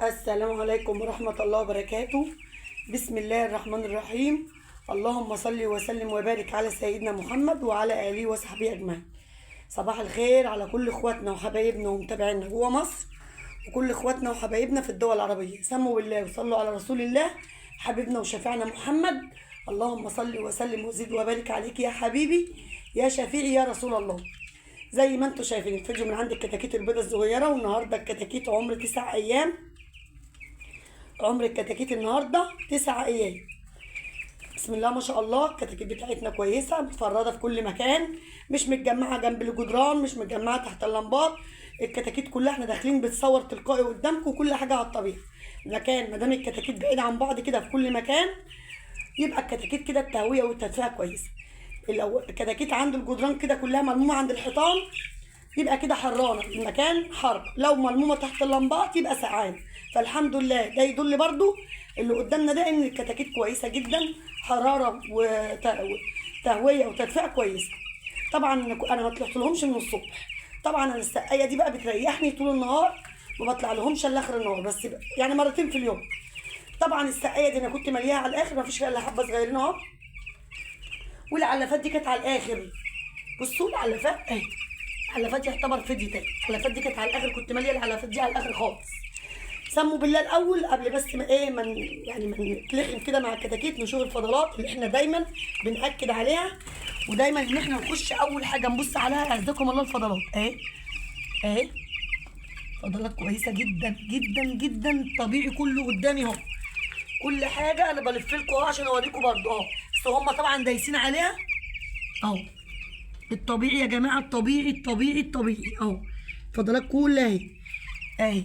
السلام عليكم ورحمة الله وبركاته. بسم الله الرحمن الرحيم. اللهم صل وسلم وبارك على سيدنا محمد وعلى آله وصحبه أجمعين. صباح الخير على كل إخواتنا وحبايبنا ومتابعينا جوه مصر وكل إخواتنا وحبايبنا في الدول العربية. سموا بالله وصلوا على رسول الله حبيبنا وشفيعنا محمد. اللهم صل وسلم وزد وبارك عليك يا حبيبي يا شفيعي يا رسول الله. زي ما انتم شايفين الفيديو من عند الكتاكيت البيضة الصغيرة، والنهارده الكتاكيت عمر 9 أيام. عمر الكتاكيت النهارده 9 ايام. بسم الله ما شاء الله. الكتاكيت بتاعتنا كويسه، متفرده في كل مكان، مش متجمعه جنب الجدران، مش متجمعه تحت اللمبات. الكتاكيت كلها احنا داخلين بتصور تلقائي قدامكم، وكل حاجه على الطبيعه. المكان ما دام الكتاكيت بعيد عن بعض كده في كل مكان، يبقى الكتاكيت كده التهويه والتدفئه كويسه. الكتاكيت عند الجدران كده كلها ملمومه عند الحيطان، يبقى كده حرانه، المكان حر. لو ملمومه تحت اللمبات يبقى سقعان. فالحمد لله ده يدل برضو اللي قدامنا ده ان الكتاكيت كويسه جدا، حراره وتهويه وتدفئه كويسه. طبعا انا ما طلعتلهمش من الصبح. طبعا انا السقايه دي بقى بتريحني طول النهار، ما بطلع لهمش الا اخر النهار، بس يعني مرتين في اليوم. طبعا السقايه دي انا كنت مليها على الاخر، ما فيش الا حبه صغيرين اهو. والعلافات دي كانت على الاخر. بصوا العلافات اهي، العلافات يعتبر فدية تاني. العلافات دي كانت على الاخر، كنت ماليه العلافات دي على الاخر خالص. سموا بالله الاول قبل بس ما يعني ما نتلخم كده مع الكتاكيت، نشوف الفضلات اللي احنا دايما بنأكد عليها، ودايما ان احنا نخش اول حاجه نبص عليها. اعزكم الله الفضلات اهي فضلات كويسه جدا جدا جدا. الطبيعي كله قدامي اهو، كل حاجه انا بلف لكم اهو عشان اوريكم برضه اهو. بس هم طبعا دايسين عليها اهو. الطبيعي يا جماعه، الطبيعي اهو. فضلات كلها اهي.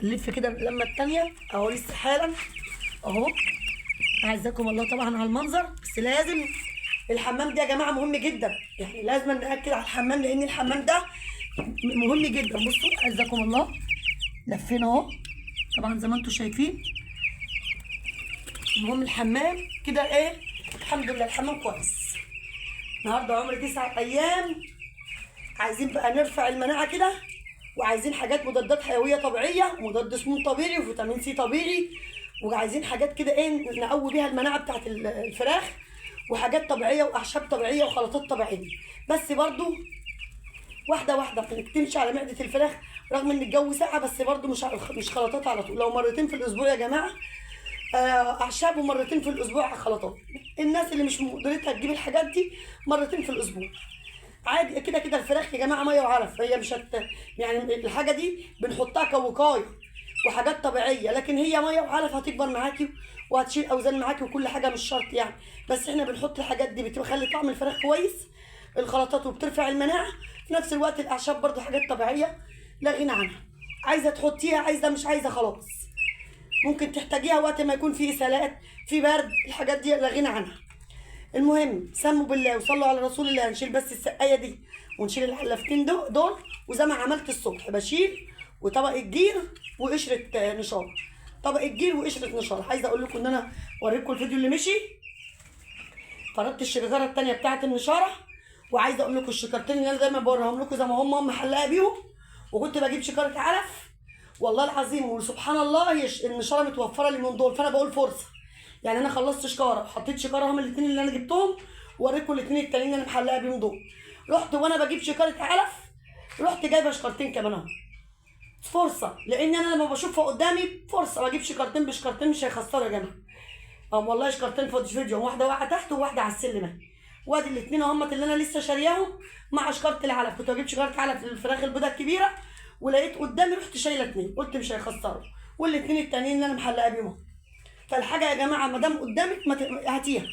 نلف كده اللمه التانيه اهو لسه حالا اهو. اعزكم الله طبعا على المنظر. بس لازم الحمام ده يا جماعه مهم جدا، يعني لازم ناكد على الحمام لان الحمام ده مهم جدا. بصوا اعزكم الله، لفينا اهو طبعا زي ما انتم شايفين. المهم الحمام كده الحمد لله الحمام كويس. النهارده عمر 9 ايام. عايزين بقى نرفع المناعه كده، وعايزين حاجات مضادات حيويه طبيعيه، ومضاد سموم طبيعي، وفيتامين سي طبيعي، وعايزين حاجات كده نقوي بيها المناعه بتاعت الفراخ، وحاجات طبيعيه واعشاب طبيعيه وخلطات طبيعيه. بس برضو واحده واحده انك تمشي على معده الفراخ، رغم ان الجو ساقع، بس برضو مش خلطات على طول. لو مرتين في الاسبوع يا جماعه اعشاب، ومرتين في الاسبوع خلطات. الناس اللي مش مقدرتها تجيب الحاجات دي مرتين في الاسبوع عادي. كده كده الفراخ يا جماعه ميه وعلف، هي مش يعني الحاجه دي بنحطها كوقايه وحاجات طبيعيه، لكن هي ميه وعلف هتكبر معاكي وهتشيل اوزان معاكي وكل حاجه، مش شرط يعني. بس احنا بنحط الحاجات دي بتخلي طعم الفراخ كويس، الخلطات، وبترفع المناعه في نفس الوقت. الاعشاب برضو حاجات طبيعيه لا غنى عنها. عايزه تحطيها، عايزه مش عايزه خلاص، ممكن تحتاجيها وقت ما يكون في اسهالات، في برد، الحاجات دي لا غنى عنها. المهم سموا بالله وصلوا على رسول الله. هنشيل بس السقايه دي ونشيل الحلافتين دول، وزي ما عملت الصبح بشيل، وطبق الجير وقشره نشاره. طبق الجير وقشره نشاره. عايزه اقول لكم ان انا اوريكم الفيديو اللي مشي. فردت الشجره الثانيه بتاعه النشاره، وعايزه اقول لكم الشكرتين اللي انا دايما بوريهم لكم زي ما هم محلاقه بيهم، وكنت بجيب شكاره علف والله العظيم. وسبحان الله هي النشاره متوفره لي من دول، فانا بقول فرصه. يعني انا خلصت شكاره وحطيت شكاره، هم الاثنين اللي انا جبتهم، ووريكم الاثنين التانيين اللي انا محلقه بيهم دول. رحت وانا بجيب شكاره علف، رحت جايبه شكارتين كمان اهو. فرصه، لان انا لما بشوفها قدامي فرصه بجيب شكارتين بشكارتين، مش هيخسروا يا جماعه. والله شكارتين فيديو، واحده واقعه تحت وواحده على السلم اهي. وادي الاثنين اهم اللي انا لسه شارياهم مع شكاره العلف. كنت بجيب شكاره علف للفراخ البيضاء الكبيره، ولقيت قدامي رحت شايله اثنين، قلت مش هيخسروا، والاثنين التانيين اللي انا محلقه بيهم. فالحاجه يا جماعه ما دام قدامك هاتيها،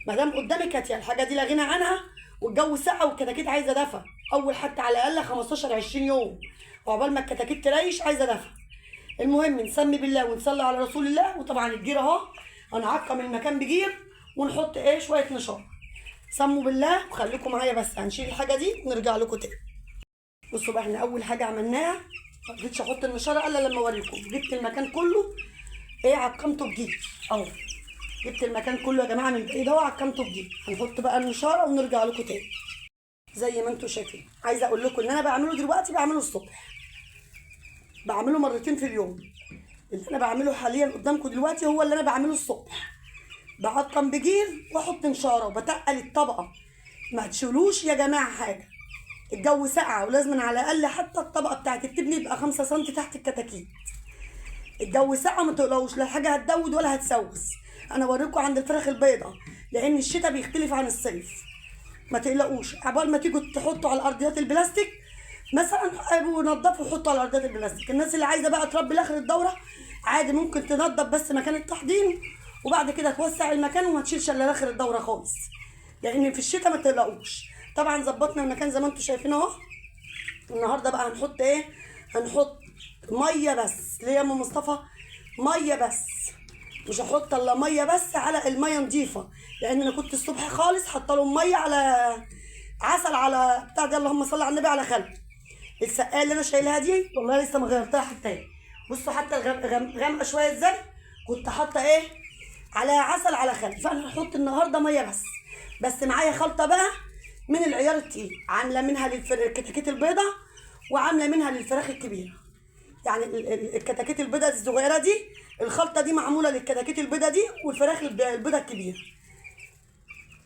ما دام قدامك هاتيها. الحاجه دي لا غنى عنها، والجو ساقع والكتاكيت عايزه دفى. اول حتى على الاقل 15 20 يوم وعقبال ما الكتاكيت تريش، عايزه دفى. المهم نسمي بالله ونصلي على رسول الله. وطبعا الجير اهو هنعقم المكان بجير، ونحط شويه نشاره. سموا بالله وخليكم معايا. بس هنشيل الحاجه دي ونرجع لكم تاني. بصوا بقى، احنا اول حاجه عملناها ما رضيتش احط النشاره الا لما اوريكم. جبت المكان كله عقمته بجير اهو. جبت المكان كله يا جماعه من بعيد اهو، عقمته بجير. هنحط بقى النشاره ونرجع لكم تاني زي ما انتم شايفين. عايزه اقول لكم ان انا بعمله دلوقتي، بعمله الصبح. بعمله مرتين في اليوم. اللي انا بعمله حاليا قدامكم دلوقتي هو اللي انا بعمله الصبح. بقطم بجير واحط نشاره وبتقل الطبقه. ما تشيلوش يا جماعه حاجه. الجو ساقعه ولازم على الاقل حتى الطبقه بتاعت التبن يبقى 5 سم تحت الكتاكيت. الجو ساقعه ما تقلقوش، لا حاجه هتدود ولا هتسوس. انا اوريكم عند الفراخ البيضاء لان الشتاء بيختلف عن الصيف. ما تقلقوش، عبال ما تيجوا تحطوا على الارضيات البلاستيك مثلا ونضفوا وحطوا على الارضيات البلاستيك. الناس اللي عايزه بقى تربي لاخر الدوره عادي ممكن تنضف بس مكان التحضير وبعد كده توسع المكان وما تشيلش الا لاخر الدوره خالص. لان في الشتاء ما تقلقوش. طبعا ظبطنا المكان زي ما انتم شايفين اهو. النهارده بقى هنحط ايه؟ هنحط ميه بس. ليه يا ام مصطفى؟ ميه بس، مش هحط الا ميه بس على الميه نضيفه. لان انا كنت الصبح خالص حاطه لهم ميه على عسل على بتاع دي، اللهم صل على النبي، على خل. السقايه اللي انا شايلها دي والله لسه ما غيرتها حتى. بصوا حتى غامقه شويه ازاي. كنت حاطه ايه؟ على عسل على خل. فانا هحط النهارده ميه بس معايا خلطه بقى من العيار التقيل، عامله منها للكتاكيت البيضاء وعامله منها للفراخ الكبيره. يعني الكتاكيت البيضاء الصغيره دي الخلطه دي معموله للكتاكيت البيضاء دي والفراخ البيضاء الكبيره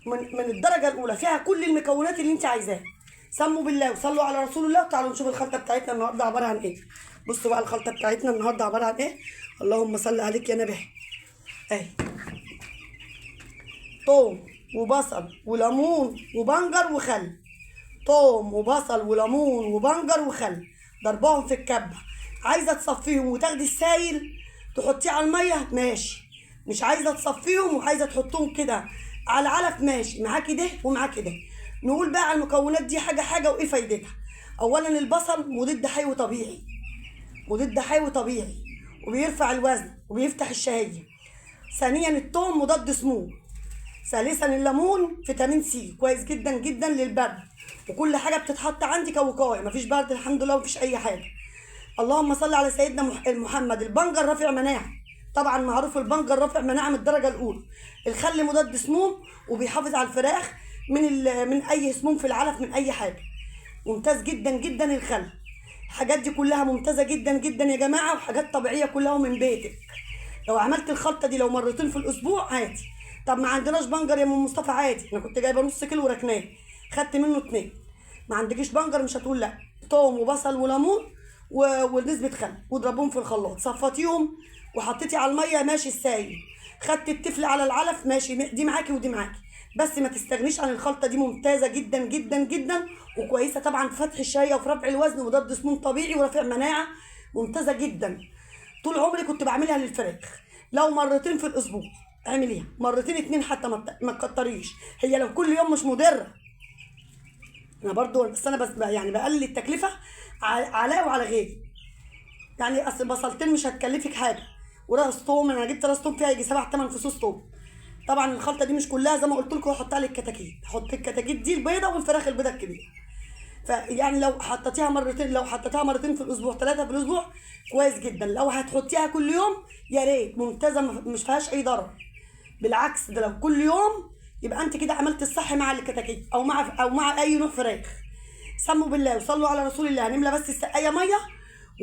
من الدرجه الاولى، فيها كل المكونات اللي انت عايزاها. سموا بالله وصلوا على رسول الله وتعالوا نشوف الخلطه بتاعتنا النهارده عباره عن ايه. بصوا بقى الخلطه بتاعتنا النهارده عباره عن ايه. اللهم صل عليك يا نبي. اهي توم وبصل وليمون وبنجر وخل. توم وبصل وليمون وبنجر وخل ضربهم في الكبه. عايزه تصفيهم وتاخدي السايل تحطيه على الميه ماشي، مش عايزه تصفيهم وعايزه تحطهم كده على العلف ماشي، معاكي ده ومعاكي ده. نقول بقى على المكونات دي حاجه حاجه وايه فايدتها. اولا البصل مضاد حيوي طبيعي، مضاد حيوي طبيعي وبيرفع الوزن وبيفتح الشهيه. ثانيا الثوم مضاد سموم. ثالثا الليمون فيتامين سي كويس جدا جدا للبرد. وكل حاجه بتتحط عندي كوقايه، مفيش برد الحمد لله ومفيش اي حاجه. اللهم صل على سيدنا محمد. البنجر رافع مناعه، طبعا معروف البنجر رافع مناعه من الدرجه الاولى. الخل مضاد سموم وبيحافظ على الفراخ من اي سموم في العلف من اي حاجه. ممتاز جدا جدا الخل. الحاجات دي كلها ممتازه جدا جدا يا جماعه وحاجات طبيعيه كلها من بيتك. لو عملت الخلطه دي لو مرتين في الاسبوع عادي. طب ما عندناش بنجر يا ام مصطفى عادي، انا كنت جايبه نص كيلو وركناه خدت منه 2. ما عندكيش بنجر مش هتقول لا. توم وبصل وليمون ونسبه خل واضربهم في الخلاط. صفطيهم وحطيتي على الميه ماشي السايل. خدت التفل على العلف ماشي، دي معاكي ودي معاكي. بس ما تستغنيش عن الخلطه دي، ممتازه جدا جدا جدا وكويسه طبعا في فتح الشهيه وفي رفع الوزن وضد سموم طبيعي ورافع مناعه. ممتازه جدا. طول عمري كنت بعملها للفراخ. لو مرتين في الاسبوع اعمليها، مرتين 2 حتى ما تكتريش. هي لو كل يوم مش مضره. انا برضو بس انا بس يعني بقلل التكلفه عليا وعلى غيري. يعني اصل بصلتين مش هتكلفك حاجه. وراس توم انا جبت راس توم فيها يجي 7 8 فصوص توم. طبعا الخلطه دي مش كلها زي ما قلت لكم هحطها للكتاكيت. هحط الكتاكيت دي البيضه والفراخ البيضه الكبيره. فيعني لو حطيتيها مرتين في الاسبوع 3 في الاسبوع كويس جدا. لو هتحطيها كل يوم يا ريت، ممتازه مش فيهاش اي ضرر. بالعكس ده لو كل يوم يبقى انت كده عملت الصح مع الكتاكيت او مع اي نوع فراخ. سموا بالله وصلوا على رسول الله. هنملى بس السقايه ميه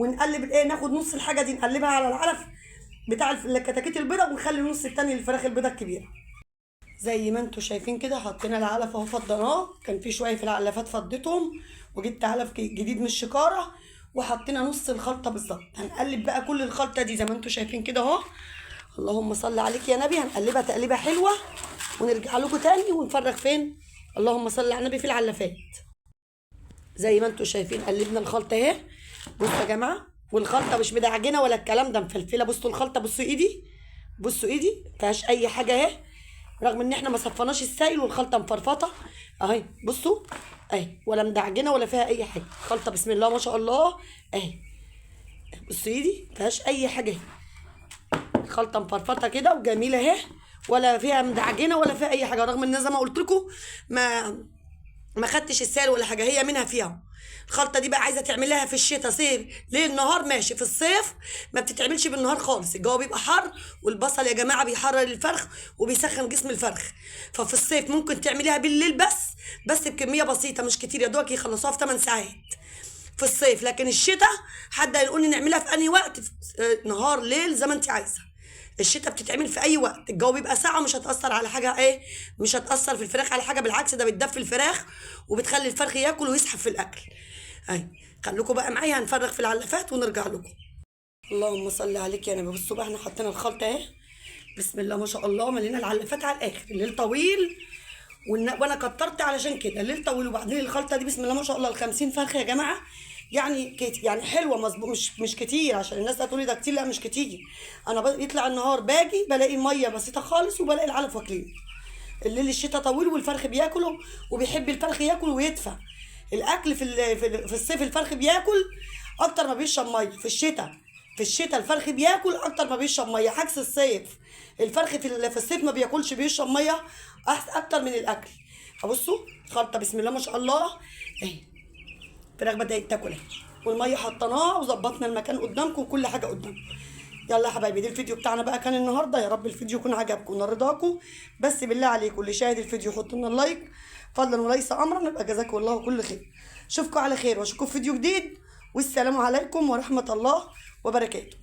ونقلب ناخد نص الحاجه دي نقلبها على العلف بتاع الكتاكيت البيضاء ونخلي النص التاني للفراخ البيضاء الكبيره. زي ما انتم شايفين كده حطينا العلف اهو فضيناه. كان في شويه في العلفات فضيتهم وجبت علف جديد من الشكاره وحطينا نص الخلطه بالظبط. هنقلب بقى كل الخلطه دي زي ما انتم شايفين كده اهو. اللهم صل عليك يا نبي. هنقلبها تقليبه حلوه ونرجع لكم تاني ونفرغ فين. اللهم صل على النبي في العلافات. زي ما انتم شايفين قلبنا الخلطه اهي. بصوا يا جماعه، والخلطه مش مدعجنه ولا الكلام ده، مفلفله. بصوا الخلطه، بصوا ايدي، بصوا ايدي مفيهاش اي حاجه اهي، رغم ان احنا ما صفناش السائل والخلطه مفرفطه اهي. بصوا اهي، ولا مدعجنه ولا فيها اي حاجه. خلطه بسم الله ما شاء الله اهي. بصوا ايدي مفيهاش اي حاجه اهي. الخلطه مفرفطه كده وجميله اهي، ولا فيها مدعجنه ولا فيها اي حاجه، رغم ان زي ما قلت لكم ما خدتش السائل ولا حاجه، هي منها فيها. الخلطه دي بقى عايزه تعملها في الشتاء صيف ليل نهار ماشي. في الصيف ما بتتعملش بالنهار خالص، الجو بيبقى حر والبصل يا جماعه بيحرر الفرخ وبيسخن جسم الفرخ. ففي الصيف ممكن تعمليها بالليل بس بكميه بسيطه مش كتير، يا دوبك يخلصوها في 8 ساعات. في الصيف، لكن الشتاء حد هيقول لي نعملها في انهي وقت؟ نهار ليل زي ما انت عايزه. الشتاء بتتعمل في اي وقت، الجو بيبقى ساقع ومش هتاثر على حاجه ايه، مش هتاثر في الفراخ على حاجه، بالعكس ده بتدفي الفراخ وبتخلي الفرخ ياكل ويسحب في الاكل. اي خليكم بقى معايا، هنفرغ في العلافات ونرجع لكم. اللهم صل عليك يا نبي. بصوا بقى احنا حطينا الخلطه اهي، بسم الله ما شاء الله، ملينا العلافات على الاخر. الليل طويل وانا كترت علشان كده، الليل طويل. وبعدين الخلطه دي بسم الله ما شاء الله ال 50 فرخه يا جماعه، يعني يعني حلوه مظبوط، مش كتير عشان الناس هتقول لي ده كتير، لا مش كتير. انا يطلع النهار باجي بلاقي ميه بسيطه خالص وبلاقي العلف واكلين. الليل الشتاء طويل والفرخ بياكله، وبيحب الفرخ ياكل ويدفى. الاكل في الصيف الفرخ بياكل اكتر ما بيشرب ميه. في الشتاء الفرخ بياكل اكتر ما بيشرب ميه، عكس الصيف. الفرخ في الصيف ما بياكلش، بيشرب ميه اكتر من الاكل. بصوا خلطه بسم الله ما شاء الله اهي، الفراخ بدات تاكل اهي، والميه حطيناها وظبطنا المكان قدامكم وكل حاجه قدامكم. يلا يا حبايبي، ده الفيديو بتاعنا بقى كان النهارده. يا رب الفيديو يكون عجبكم ونرضاكم. بس بالله عليكم اللي شاهد الفيديو حط لنا اللايك فضلا وليس امرا، نبقى جزاكم الله كل خير. اشوفكم على خير واشوفكم في فيديو جديد، والسلام عليكم ورحمه الله وبركاته.